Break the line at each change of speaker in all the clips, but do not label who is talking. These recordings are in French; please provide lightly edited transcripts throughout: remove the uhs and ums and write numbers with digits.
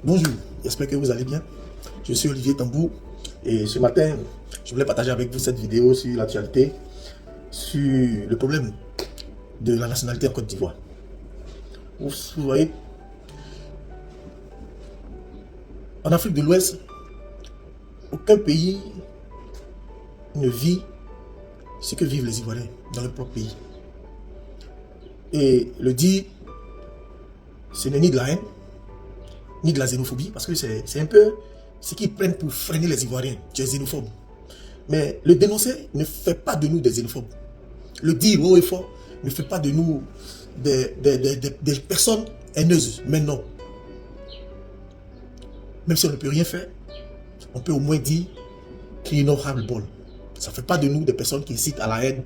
Bonjour, j'espère que vous allez bien. Je suis Olivier Tambou et ce matin, je voulais partager avec vous cette vidéo sur l'actualité, sur le problème de la nationalité en Côte d'Ivoire. Vous voyez, en Afrique de l'Ouest, aucun pays ne vit ce que vivent les Ivoiriens dans leur propre pays. Et le dire, ce n'est ni de la haine, ni de la xénophobie, parce que c'est un peu ce qu'ils prennent pour freiner les Ivoiriens. Tu es xénophobe. Mais le dénoncer ne fait pas de nous des xénophobes. Le dire haut et fort ne fait pas de nous des personnes haineuses. Mais non. Même si on ne peut rien faire, on peut au moins dire qu'il est horrible. Ça ne fait pas de nous des personnes qui incitent à la haine.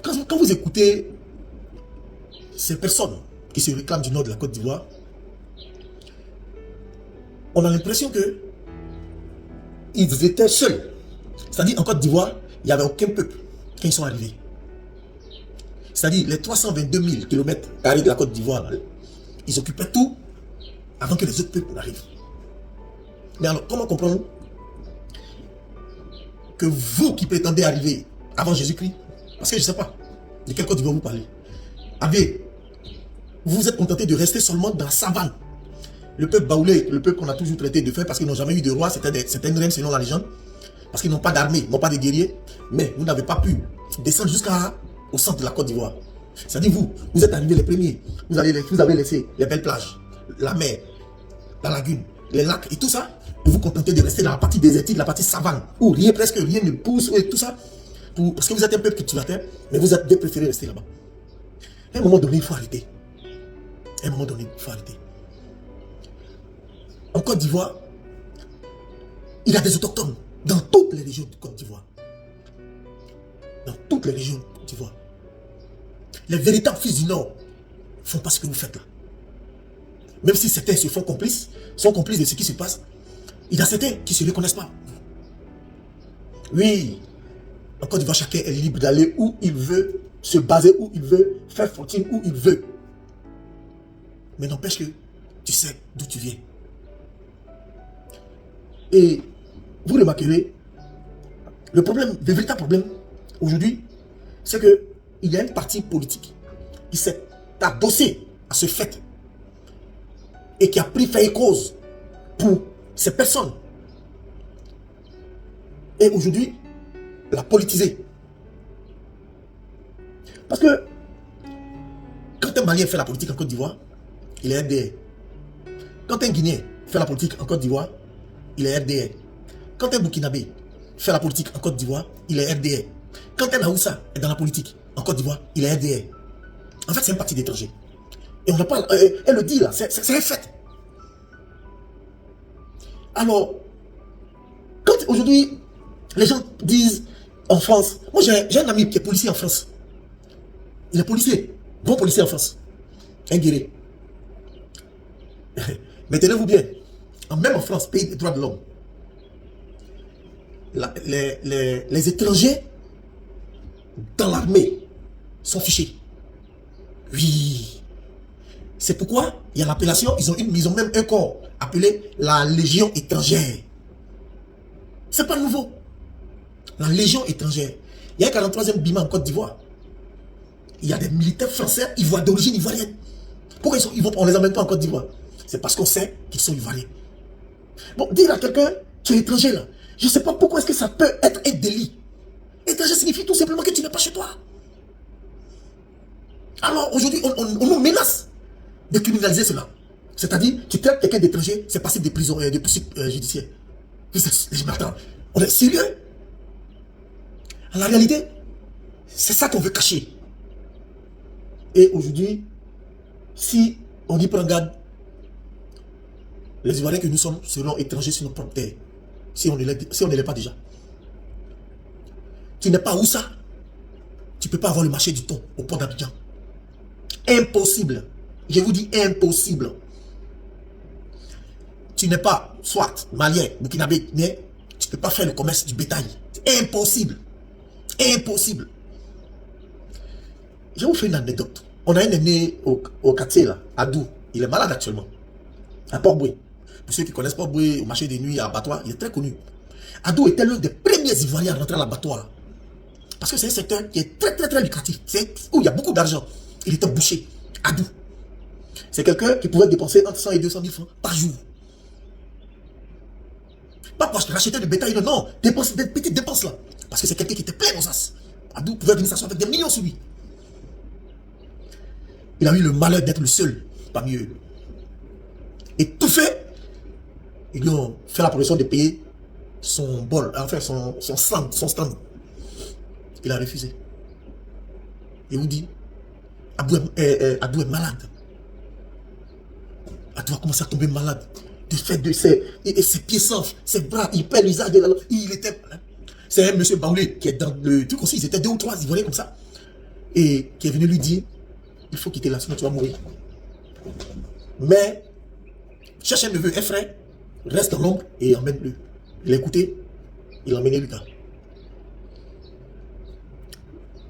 Quand vous écoutez ces personnes qui se réclament du nord de la Côte d'Ivoire, on a l'impression que ils étaient seuls. C'est-à-dire en Côte d'Ivoire, il n'y avait aucun peuple quand ils sont arrivés. C'est-à-dire les 322 000 km² de la Côte d'Ivoire, ils occupaient tout avant que les autres peuples n'arrivent. Mais alors, comment comprendre que vous qui prétendez arriver avant Jésus-Christ, parce que je ne sais pas de quelle Côte d'Ivoire vous parlez, vous vous êtes contenté de rester seulement dans la savane. Le peuple baoulé, le peuple qu'on a toujours traité de fer parce qu'ils n'ont jamais eu de roi, c'était une reine selon la légende, parce qu'ils n'ont pas d'armée, n'ont pas de guerriers, mais vous n'avez pas pu descendre jusqu'au centre de la Côte d'Ivoire. C'est-à-dire vous êtes arrivés les premiers, vous avez laissé les belles plages, la mer, la lagune, les lacs et tout ça, vous vous contentez de rester dans la partie désertique, la partie savane, où presque rien ne pousse et tout ça, parce que vous êtes un peuple cultivateur, mais vous êtes préféré rester là-bas. À un moment donné, il faut arrêter. À un moment donné, il faut arrêter. En Côte d'Ivoire, il y a des autochtones dans toutes les régions de Côte d'Ivoire. Dans toutes les régions de Côte d'Ivoire. Les véritables fils du Nord ne font pas ce que vous faites là. Même si certains se font complices, sont complices de ce qui se passe, il y a certains qui ne se reconnaissent pas. Oui, en Côte d'Ivoire, chacun est libre d'aller où il veut, se baser où il veut, faire fortune où il veut. Mais n'empêche que tu sais d'où tu viens. Et vous remarquerez, le véritable problème aujourd'hui, c'est qu'il y a une partie politique qui s'est adossée à ce fait et qui a pris fait et cause pour ces personnes. Et aujourd'hui, la politiser. Parce que quand un Malien fait la politique en Côte d'Ivoire, il est RDR. Quand un Guinéen fait la politique en Côte d'Ivoire, il est RDR. Quand un Burkinabé fait la politique en Côte d'Ivoire, il est RDR. Quand un Aoussa est dans la politique en Côte d'Ivoire, il est RDR. En fait, c'est un parti d'étrangers. Et on n'a pas... elle le dit là, c'est un fait. Alors, quand aujourd'hui, les gens disent en France... Moi, j'ai un ami qui est policier en France. Il est policier. Bon policier en France. Un guerrier. Mais tenez-vous bien. Même en France, pays des droits de l'homme, les étrangers dans l'armée sont fichés. Oui. C'est pourquoi il y a l'appellation, ils ont même un corps appelé la Légion étrangère. C'est pas nouveau. La Légion étrangère. Il y a un 43e BIMA en Côte d'Ivoire. Il y a des militaires français d'origine ivoirienne. Pourquoi on ne les emmène pas en Côte d'Ivoire? C'est parce qu'on sait qu'ils sont ivoiriens. Bon, dire à quelqu'un, tu es étranger là, je ne sais pas pourquoi est-ce que ça peut être un délit. Étranger signifie tout simplement que tu n'es pas chez toi. Alors aujourd'hui, on nous menace de criminaliser cela. C'est-à-dire, tu traites quelqu'un d'étranger, c'est passible de prison, de poursuite judiciaire. Attends, on est sérieux? En la réalité, c'est ça qu'on veut cacher. Et aujourd'hui, si on y prend garde, les Ivoiriens que nous sommes seront étrangers sur nos propres terres. Si on ne l'est pas déjà. Tu n'es pas où ça? Tu ne peux pas avoir le marché du thon au port d'Abidjan. Impossible. Je vous dis impossible. Tu n'es pas soit malien, burkinabé, mais tu ne peux pas faire le commerce du bétail. C'est impossible. Impossible. Je vais vous faire une anecdote. On a un aîné au quartier là, à Dou. Il est malade actuellement. à Port-Boué. Pour ceux qui connaissent Port-Boué, au marché des nuits, à l'abattoir, il est très connu. Ado était l'un des premiers Ivoiriens à rentrer à l'abattoir. Parce que c'est un secteur qui est très lucratif. C'est où il y a beaucoup d'argent. Il était boucher. Adou. C'est quelqu'un qui pouvait dépenser entre 100 et 200 000 francs par jour. Pas pour racheter du bétail, non. Dépenses, des petites dépenses là. Parce que c'est quelqu'un qui était plein aux as. Adou pouvait venir s'asseoir avec des millions sur lui. Il a eu le malheur d'être le seul parmi eux. Et tout fait, ils lui ont fait la proposition de payer son bol, enfin son stand. Il a refusé. Et vous dit, Adou est malade. Adou a commencé à tomber malade. Du fait de ses pieds s'enflent, ses bras, il perd l'usage de la langue. Il était malade. C'est un monsieur Baoulé qui est dans le truc aussi. Ils étaient 2 ou 3 Ivoiriens comme ça. Et qui est venu lui dire, il faut quitter là, sinon tu vas mourir. Mais, cherche un neveu, un frère, reste dans l'ombre et emmène-le. Il a écouté, il a emmené Lucas.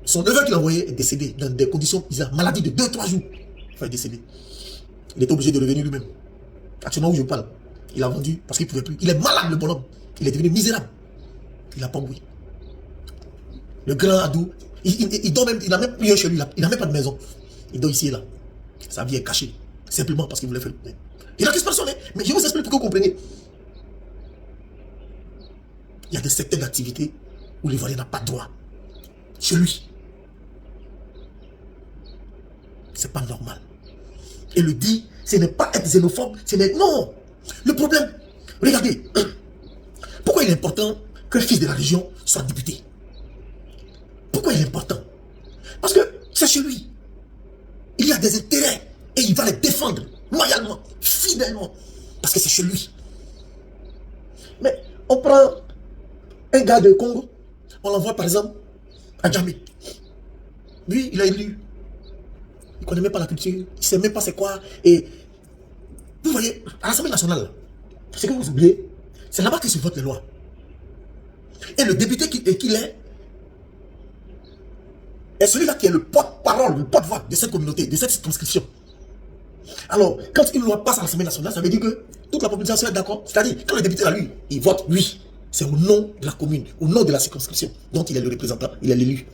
Son neveu qu'il a envoyé est décédé dans des conditions bizarres. Maladie de 2-3 jours. Il est décédé. Il était obligé de revenir lui-même. Actuellement où je vous parle, il a vendu parce qu'il ne pouvait plus. Il est malade le bonhomme. Il est devenu misérable. Il n'a pas mouru. Le grand Adou, il dort même, il n'a même rien chez lui. Il n'a même pas de maison. Il dort ici et là. Sa vie est cachée. Simplement parce qu'il voulait faire le bien. Il n'a qu'une personne, mais je vous explique pour que vous compreniez. Il y a des secteurs d'activité où l'Ivoirien n'a pas de droit. Chez lui. C'est pas normal. Et le dit, ce n'est pas être xénophobe, non. Le problème, regardez, pourquoi il est important qu'un fils de la région soit député? Pourquoi il est important? Parce que c'est chez lui. Il y a des intérêts et il va les défendre loyalement, fidèlement, parce que c'est chez lui. Mais on prend un gars de Congo, on l'envoie par exemple à Djamé. Lui, il a élu. Il ne connaît même pas la culture, il ne sait même pas c'est quoi. Et vous voyez, à l'Assemblée nationale, ce que vous oubliez, c'est là-bas que se votent les lois. Et le député qu'il est celui-là qui est le porte-parole, le porte-voix de cette communauté, de cette circonscription. Alors, quand une loi passe à l'Assemblée nationale, ça veut dire que toute la population est d'accord. C'est-à-dire, quand le député là, lui, il vote lui. C'est au nom de la commune, au nom de la circonscription dont il est le représentant, il est l'élu.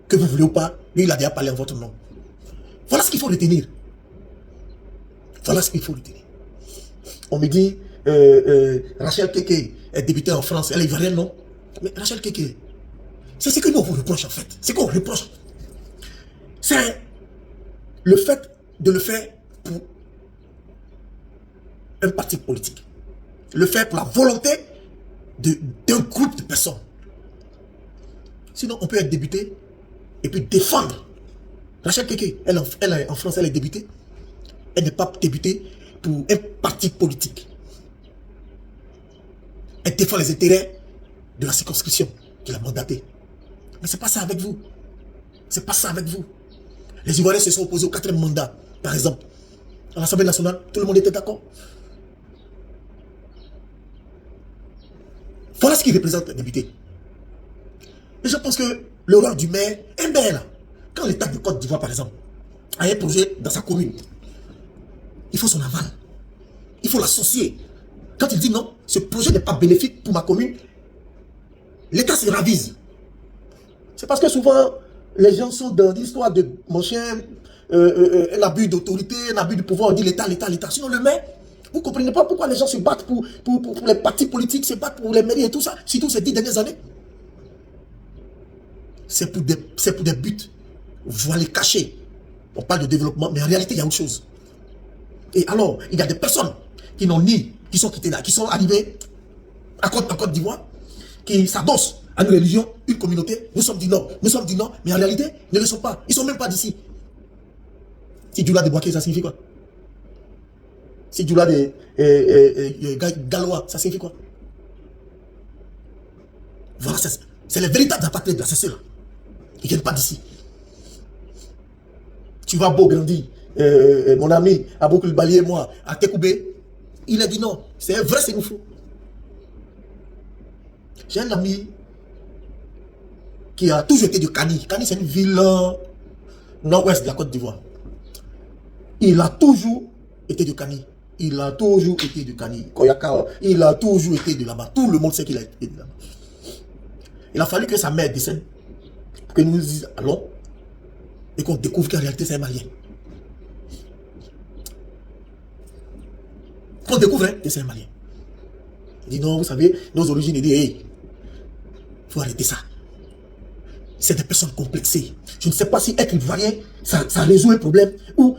Que vous voulez ou pas, lui, il a déjà parlé en votre nom. Voilà ce qu'il faut retenir. Voilà ce qu'il faut retenir. On me dit, Rachel Keke est députée en France, elle est ivoirienne, non? Mais Rachel Keke, c'est ce que nous on vous reproche en fait. C'est qu'on reproche. C'est le fait de le faire pour un parti politique. Le faire pour la volonté d'un groupe de personnes. Sinon, on peut être député et puis défendre. Rachel Keke, elle en France, elle est députée. Elle n'est pas députée pour un parti politique. Elle défend les intérêts de la circonscription qui l'a mandatée. Mais c'est pas ça avec vous. C'est pas ça avec vous. Les Ivoiriens se sont opposés au 4e mandat, par exemple. À l'Assemblée nationale, tout le monde était d'accord. Voilà ce qui représente un député. Et je pense que le rôle du maire est maire là. Quand l'État de Côte d'Ivoire, par exemple, a un projet dans sa commune, il faut son aval. Il faut l'associer. Quand il dit non, ce projet n'est pas bénéfique pour ma commune, l'État se ravise. C'est parce que souvent, les gens sont dans l'histoire de mon chien, un abus d'autorité, un abus de pouvoir, on dit l'État. Sinon le maire, vous ne comprenez pas pourquoi les gens se battent pour les partis politiques, se battent pour les mairies et tout ça, surtout ces 10 dernières années. C'est pour des buts voilés, cachés. On parle de développement, mais en réalité, il y a autre chose. Et alors, il y a des personnes qui n'ont ni, qui sont quittées là, qui sont arrivées en Côte d'Ivoire, qui s'adossent à une religion, une communauté. Nous sommes du Nord, mais en réalité, ne le sont pas. Ils ne sont même pas d'ici. Si Djoula de Boaké, ça signifie quoi? Si Djoula de Galois, ça signifie quoi? Voilà, c'est les véritables apatrides là, c'est ceux-là. Ils ne viennent pas d'ici. Tu vas beau grandir. Mon ami Abou Coulibaly et moi, à Tekoubé, il a dit non, c'est un vrai Sénoufou. J'ai un ami qui a toujours été de Kani. Kani, c'est une ville nord-ouest de la Côte d'Ivoire. Il a toujours été de Kani. Il a toujours été de Kani. Koyaka, il a toujours été de là-bas. Tout le monde sait qu'il a été de là-bas. Il a fallu que sa mère décède pour que nous disions allons et qu'on découvre qu'en réalité c'est un Malien. Qu'on découvre que c'est un Malien. Il dit non, vous savez, nos origines, il dit hey, il faut arrêter ça. C'est des personnes complexées. Je ne sais pas si être ivoirien, ça résout un problème ou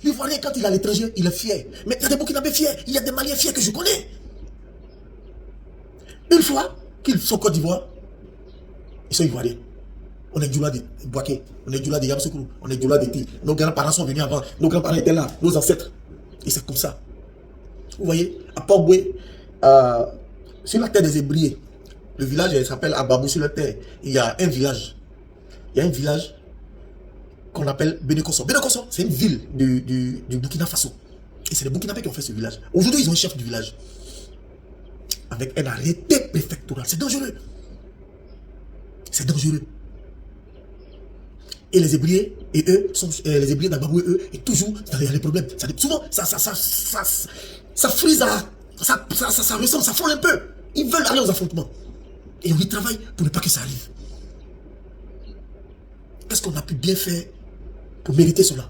l'ivoirien, quand il est à l'étranger, il est fier. Mais il y a des Burkinabés fiers, il y a des Maliens fiers que je connais. Une fois qu'ils sont Côte d'Ivoire, ils sont ivoiriens. On est Djoula de Boaké, on est Djoula de Yamsoukro, on est Djoula de Ti. Nos grands-parents sont venus avant, nos grands-parents étaient là, nos ancêtres. Et c'est comme ça. Vous voyez, à Port-Boué, sur la terre des Hébriers, le village s'appelle Ababou sur la terre. Il y a un village. Il y a un village qu'on appelle Benekosso. Benekosso, c'est une ville du Burkina Faso. Et c'est les Burkinabés qui ont fait ce village. Aujourd'hui, ils ont un chef du village. Avec un arrêté préfectoral. C'est dangereux. C'est dangereux. Et les Hébriers, et eux, les Hébriers d'Ababou, eux, et toujours, il y a des problèmes. Souvent, ça frise, ça ressemble, ça frôle un peu. Ils veulent aller aux affrontements. Et on y travaille pour ne pas que ça arrive. Qu'est-ce qu'on a pu bien faire pour mériter cela?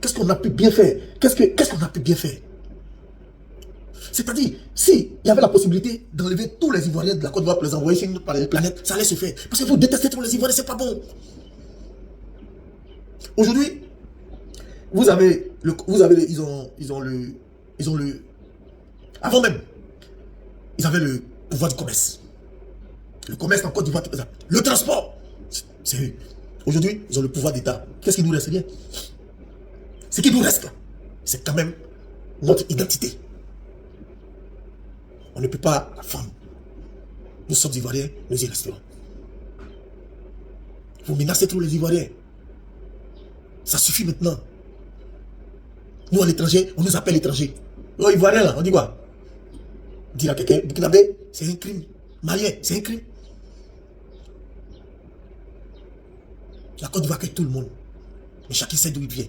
Qu'est-ce qu'on a pu bien faire? Qu'est-ce qu'on a pu bien faire? C'est-à-dire, s'il y avait la possibilité d'enlever tous les Ivoiriens de la Côte d'Ivoire pour les envoyer sur une planète, ça allait se faire. Parce que vous détestez tous les Ivoiriens, c'est pas bon. Aujourd'hui, avant même, ils avaient le pouvoir du commerce. Le commerce en Côte d'Ivoire, le transport, c'est eux. Aujourd'hui, ils ont le pouvoir d'État. Qu'est-ce qui nous reste bien? Ce qui nous reste, c'est quand même notre identité. On ne peut pas la femme. Nous sommes Ivoiriens, nous y resterons. Vous menacez trop les Ivoiriens. Ça suffit maintenant. Nous, à l'étranger, on nous appelle étrangers. Oh, Ivoiriens, là, on dit quoi? Dire à quelqu'un, Burkinabé, c'est un crime. Malien, c'est un crime. La Côte d'Ivoire accueille tout le monde. Mais chacun sait d'où il vient.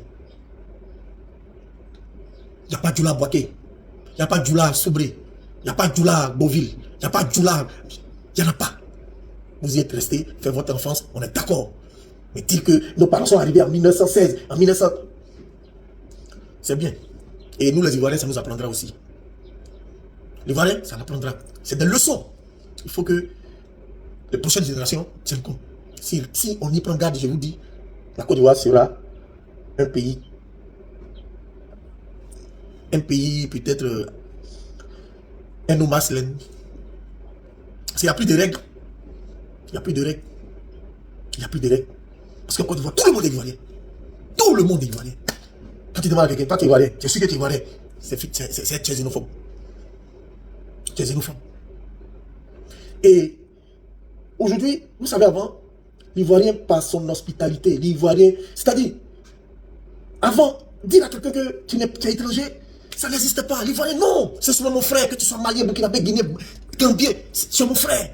Il n'y a pas de Djoula à Boaké. Il n'y a pas de Djoula à Soubré. Il n'y a pas de Djoula à Beauville. Il n'y a pas de Djoula. Il n'y en a pas. Vous y êtes restés, faites votre enfance, on est d'accord. Mais dire que nos parents sont arrivés en 1916, en 1900. C'est bien. Et nous, les Ivoiriens, ça nous apprendra aussi. L'Ivoirien, ça l'apprendra. C'est des leçons. Il faut que les prochaines générations tiennent compte. Si on y prend garde, je vous dis, la Côte d'Ivoire sera un pays peut-être un no man's land. Il n'y a plus de règles. Il n'y a plus de règles. Il n'y a plus de règles. Parce qu'en Côte d'Ivoire, tout le monde est ivoirien. Tout le monde est ivoirien. Quand tu demandes à quelqu'un, toi tu es ivoirien, tu es sûr que tu es ivoirien, c'est xénophobe. Tu es xénophobe. Et aujourd'hui, vous savez avant, l'Ivoirien par son hospitalité, l'Ivoirien, c'est-à-dire, avant, dire à quelqu'un que tu es étranger, ça n'existe pas. L'Ivoirien, non, c'est souvent mon frère, que tu sois malien, burkinabé, guinéen, gambien, c'est mon frère.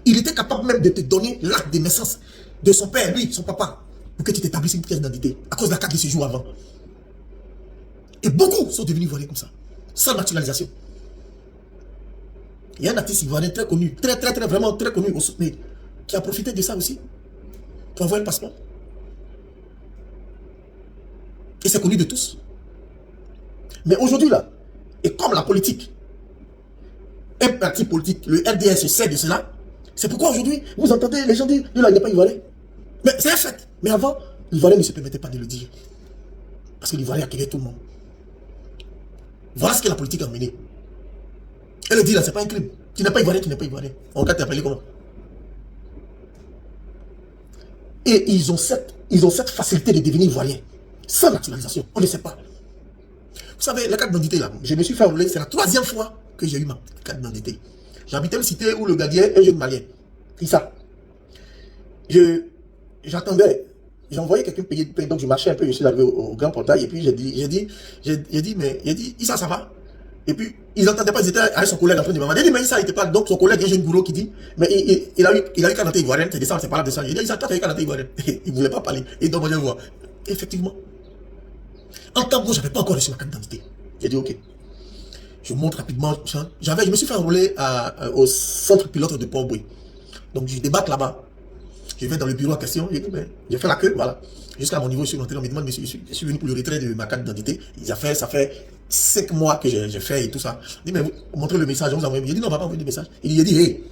Il était capable même de te donner l'acte de naissance de son père, lui, son papa, pour que tu t'établisses une pièce d'identité, à cause de la carte de séjour avant. Et beaucoup sont devenus ivoiriens comme ça, sans naturalisation. Il y a un artiste ivoirien très connu, vraiment très connu, mais qui a profité de ça aussi, pour avoir un passeport. Et c'est connu de tous. Mais aujourd'hui, là, et comme la politique, un parti politique, le RDS sait de cela, c'est pourquoi aujourd'hui, vous entendez les gens dire, lui là, il n'est pas ivoirien. Mais c'est un fait. Mais avant, l'Ivoirien ne se permettait pas de le dire. Parce que l'Ivoirien accueillait tout le monde. Voilà ce que la politique a mené. Elle le dit là, c'est pas un crime. Tu n'es pas ivoirien, tu n'es pas ivoirien. On va t'appeler comment? Et ils ont cette facilité de devenir ivoirien. Sans naturalisation. On ne sait pas. Vous savez, la carte d'identité là, je me suis fait enlever, c'est la 3e fois que j'ai eu ma carte d'identité. J'habitais une cité où le gardien est un jeune malien. C'est ça. J'attendais. J'ai envoyé quelqu'un payer, donc je marchais un peu, je suis arrivé au grand portail, et puis j'ai dit, Issa, ça va? Et puis, ils n'entendaient pas, ils étaient avec son collègue en train de demander. Il dit, mais Issa, il n'était pas, donc son collègue, un jeune boulot qui dit, mais il a eu Kanaté ivoirienne, c'est ça, c'est pas là de ça. Il dit, Issa, toi, tu as eu Kanaté ivoirienne. Il ne voulait pas parler. Et donc, on va voir. Effectivement. En tant que moi, je n'avais pas encore reçu ma carte d'identité. J'ai dit, ok. Je montre rapidement. Je me suis fait enrôler au centre pilote de Port-Boué. Donc, je débarque là-bas. Je vais dans le bureau en question. J'ai fait la queue, voilà. Jusqu'à mon niveau, je suis rentré, on me demande, mais je suis venu pour le retrait de ma carte d'identité. Ça fait 5 mois que j'ai fait et tout ça. Il dit, mais vous montrez le message, on vous envoie. J'ai dit, non, on va pas envoyer de message. Il dit, hey,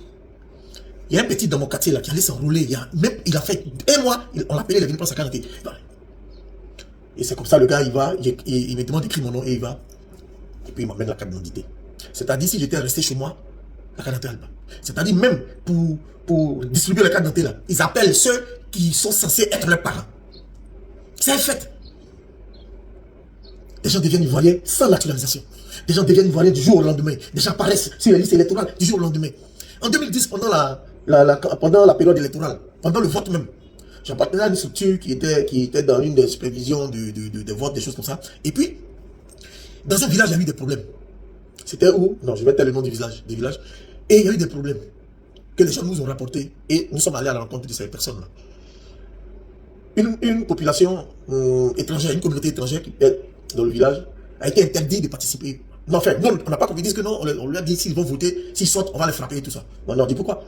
il y a un petit dans mon quartier là qui allait s'enrouler. Il a fait 1 mois, on l'appelait, il est venu prendre sa carte d'identité. Et c'est comme ça, le gars, il va, il me demande d'écrire mon nom et il va. Et puis il m'emmène la carte d'identité. C'est-à-dire, si j'étais resté chez moi, la carte d'identité, c'est-à-dire, même pour distribuer la carte d'identité là, ils appellent ceux qui sont censés être leurs parents. C'est un fait. Des gens deviennent ivoiriens sans naturalisation. Des gens deviennent ivoiriens du jour au lendemain. Des gens apparaissent sur les listes électorales du jour au lendemain. En 2010, pendant la période électorale, pendant le vote même, j'appartenais à une structure qui était dans une des supervisions de vote, des choses comme ça. Et puis, dans un village, il y a eu des problèmes. C'était où? Non, je vais taire le nom du village, des villages. Et il y a eu des problèmes que les gens nous ont rapportés. Et nous sommes allés à la rencontre de ces personnes-là. Une population étrangère, une communauté étrangère qui est dans le village, a été interdite de participer. Non, enfin, non, on n'a pas compris. Ils disent que non, on lui a dit s'ils vont voter, s'ils sortent, on va les frapper et tout ça. Non, on dit pourquoi?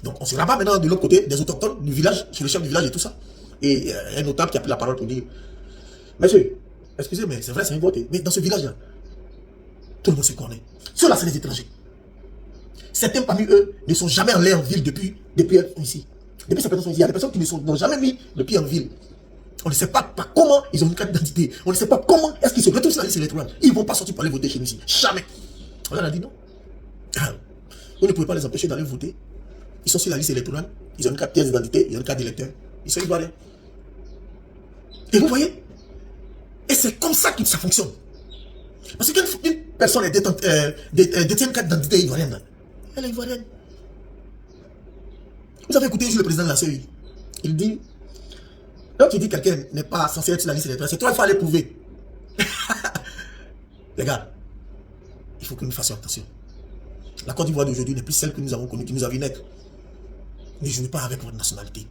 Donc on se rabat maintenant de l'autre côté, des autochtones du village, chez le chef du village et tout ça. Et un notable qui a pris la parole pour dire, monsieur, excusez, mais c'est vrai, c'est un vote. Mais dans ce village-là, tout le monde se connaît. Ceux-là, c'est des étrangers. Certains parmi eux ne sont jamais allés en ville depuis ici. Depuis ces personnes sont ici. Il y a des personnes qui n'ont jamais mis le pied en ville. On ne sait pas comment ils ont une carte d'identité. On ne sait pas comment est-ce qu'ils se retrouvent sur la liste électorale. Ils ne vont pas sortir pour aller voter chez nous ici. Jamais. On leur a dit non. Vous ne pouvez pas les empêcher d'aller voter. Ils sont sur la liste électorale. Ils ont une carte d'identité. Ils ont une carte d'électeur. Ils sont ivoiriens. Et vous voyez? Et c'est comme ça que ça fonctionne. Parce qu'une personne détient une carte d'identité ivoirienne. Elle est ivoirienne. Vous avez écouté le président de la CEI. Il dit, quand tu dis que quelqu'un n'est pas censé être sur la liste électorale, c'est toi, il faut aller prouver. Les gars, il faut que nous fassions attention. La Côte d'Ivoire d'aujourd'hui n'est plus celle que nous avons connue, qui nous a vu naître. Ne jouez pas avec votre nationalité.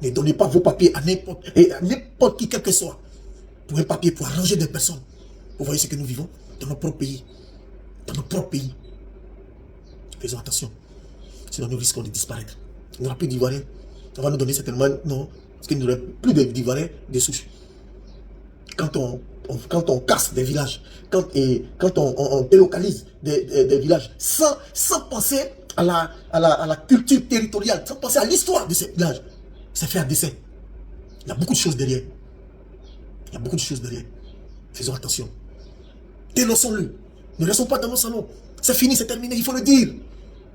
Ne donnez pas vos papiers à n'importe qui, quel que soit, pour un papier, pour arranger des personnes. Vous voyez ce que nous vivons dans notre propre pays. Dans notre propre pays. Faisons attention. Sinon nous risquons de disparaître. Il n'y aura plus d'Ivoiriens. On va nous donner certainement, non, parce qu'il n'y aurait plus d'Ivoiriens de souche. Quand on casse des villages, quand on délocalise des villages, sans penser à la culture territoriale, sans penser à l'histoire de ces villages, c'est fait à dessein. Il y a beaucoup de choses derrière. Il y a beaucoup de choses derrière. Faisons attention. Dénonçons-le. Ne restons pas dans nos salons. C'est fini, c'est terminé, il faut le dire.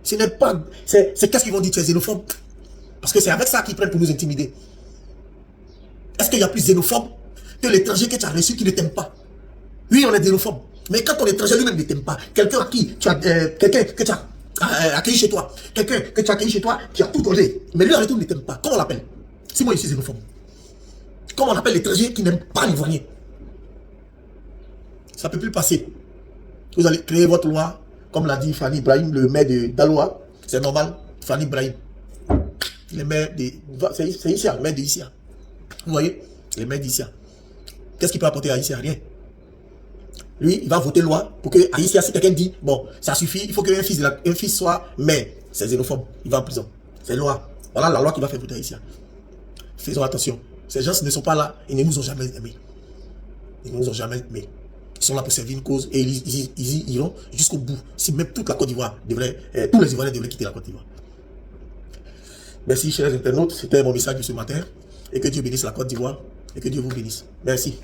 Ce n'est pas... C'est qu'est-ce qu'ils vont dire, tu es xénophobe? Parce que c'est avec ça qu'ils prennent pour nous intimider. Est-ce qu'il y a plus xénophobe que l'étranger que tu as reçu qui ne t'aime pas? Oui, on est xénophobe. Mais quand ton étranger lui-même ne t'aime pas, quelqu'un à qui tu as... quelqu'un que tu as accueilli chez toi, quelqu'un que tu as accueilli chez toi, qui a tout donné, mais lui en retour ne t'aime pas, comment on l'appelle? Si moi je suis xénophobe, comment on appelle l'étranger qui n'aime pas l'ivoirien? Ça ne peut plus passer. Vous allez créer votre loi, comme l'a dit Fanny Ibrahim, le maire de Daloa. C'est normal, Fanny Ibrahim. Le maire de... C'est Issia, le maire de Issia. Vous voyez? Le maire d'Issia. Qu'est-ce qu'il peut apporter à Issia? Rien. Lui, il va voter loi pour que à Issia, si quelqu'un dit, bon, ça suffit, il faut qu'un fils soit maire. C'est xénophobe, il va en prison. C'est loi. Voilà la loi qui va faire voter à Issia. Faisons attention. Ces gens ne sont pas là, ils ne nous ont jamais aimés. Ils ne nous ont jamais aimés. Ils sont là pour servir une cause et ils iront jusqu'au bout. Si même toute la Côte d'Ivoire devrait, tous les Ivoiriens devraient quitter la Côte d'Ivoire. Merci chers internautes, c'était mon message de ce matin. Et que Dieu bénisse la Côte d'Ivoire et que Dieu vous bénisse. Merci.